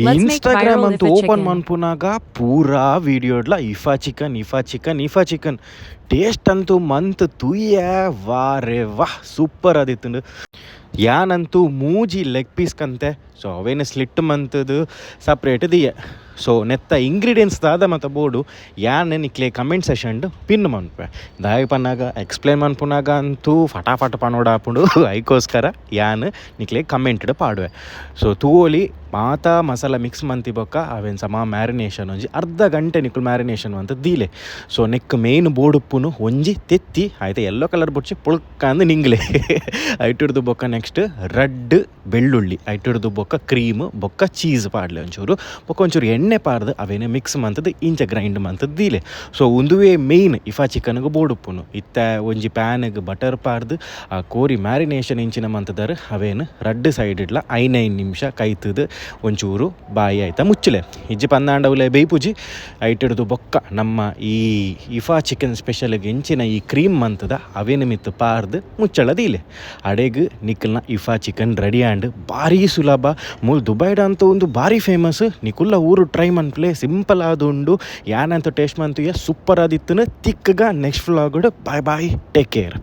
Instagram ಅಂತೂ open ಮಾಡ್ಪುನಾಗ ಪೂರಾ ವೀಡಿಯೋಡ್ಲ ಇಫಾ ಚಿಕನ್ ಟೇಸ್ಟ್ ಅಂತೂ ಮಂತ್ ತುಯ್ಯ ವಾರೆ ವಾಹ್ ಸೂಪರ್ ಆದಿತ್ತು. ಯಾನಂತೂ ಮೂಜಿ ಲೆಗ್ ಪೀಸ್ ಕಂತೆ ಸೊ ಅವೇನು ಸ್ಲಿಟ್ ಮಂತದು ಸಪ್ರೇಟ್ ದಿಯೆ. ಸೊ ನೆತ್ತ ಇಂಗ್ರೀಡಿಯೆಂಟ್ಸ್ ದಾದ ಮತ್ತು ಬೋರ್ಡು ಯಾನೆ ನಿಕ್ಲೆ ಕಮೆಂಟ್ ಸೆಷನ್ ಪಿನ್ ಮನ್ಪೆ ದಾಯಿ ಪನ್ನಾಗ ಎಕ್ಸ್ಪ್ಲೇನ್ ಮನ್ಪುನಾಗ ಅಂತೂ ಫಟಾಫಟ್ ಪನೋಡ ಹಾಪುಂಡು ಐಕೋಸ್ಕರ ಯಾನ್ ನಿಕ್ಲೆ ಕಮೆಂಟ್ಡ್ ಪಾಡುವೆ. ಸೊ ತೂವೋಲಿ ಮಾತಾ ಮಸಾಲ ಮಿಕ್ಸ್ ಮಂತಿ ಬೊಕ್ಕ ಅವೇನು ಸಮ ಮ್ಯಾರಿನೇಷನ್ ಒಂಜಿ ಅರ್ಧ ಗಂಟೆ ನಿಕ್ಕಲು ಮ್ಯಾರಿನೇಷನ್ ಅಂತ ದೀಲೆ. ಸೊ ನೆಕ್ ಮೇನ್ ಬೋರ್ಡ್ ಉಪ್ಪುನು ಒಂಜಿ ತೆತ್ತಿ ಆಯ್ತು ಎಲ್ಲೋ ಕಲರ್ ಬುಡ್ಚಿ ಪುಳ್ಕ ಅಂದು ನಿಂಗ್ಲೆ ಐಟಿಡ್ದು ಬೊಕ್ಕ ನೆಕ್ಸ್ಟ್ ರಡ್ ಬೆಳ್ಳುಳ್ಳಿ ಐಟಿಡ್ದು ಬೊಕ್ಕ ಕ್ರೀಮ್ ಬೊಕ್ಕ ಚೀಸ್ ಪಾಡ್ಲೆ ಒಂಚೂರು ಎಣ್ಣೆ ಪಾರ್ದು ಅವೇನೇ ಮಿಕ್ಸ್ ಮಂತದ್ದು ಇಂಚ ಗ್ರೈಂಡ್ ಮಂತದ್ದು ದೀಲೆ. ಸೊ ಒಂದುವೇ ಮೇಯ್ನ್ ಇಫಾ ಚಿಕನ್ಗೆ ಬೋರ್ಡ್ ಉಪ್ಪುನು ಇತ್ತ ಒಂಜಿ ಪ್ಯಾನ್ಗೆ ಬಟರ್ ಪಾರ್ದು ಆ ಕೋರಿ ಮ್ಯಾರಿನೇಷನ್ ಇಂಚಿನ ಮಂತದಾರ ಅವೇನು ರಡ್ ಸೈಡ್ ಇಡ್ಲ 5 ನಿಮಿಷ ಕೈತದು ಒಂಚೂರು ಬಾಯಿ ಆಯ್ತಾ ಮುಚ್ಚಲೆ ಇಜ್ಜಿ ಪಂದಾಂಡವುಲೆ ಬೇಯ್ಪುಜಿ ಐಟಿಡ್ದು ಬೊಕ್ಕ ನಮ್ಮ ಈ ಇಫಾ ಚಿಕನ್ ಸ್ಪೆಷಲ್ಗೆ ಇಂಚಿನ ಈ ಕ್ರೀಮ್ ಮಂತದ ಅವೇನು ಮಿತ್ತು ಪಾರ್ದು ಮುಚ್ಚಳದೀಲೆ ಅಡೆಗ್ ನಿಕ್ಕಲ್ನ ಇಫಾ ಚಿಕನ್ ರೆಡಿ ಆ್ಯಂಡ್ ಭಾರಿ ಸುಲಭ. ಮೂಲ್ ದುಬೈಡ್ ಅಂತ ಒಂದು ಭಾರಿ ಫೇಮಸ್ ನಿಕುಲ್ಲ ಊರು ಟ್ರೈ ಮನ್ಪ್ಲೆ ಸಿಂಪಲ್ ಆದುಂಡು ಯಾನಂತ ಟೇಸ್ಟ್ ಮಂತು ಸೂಪರ್ ಆದಿತ್ತು. ತಿಕ್ಕಗ next vlog bye take care.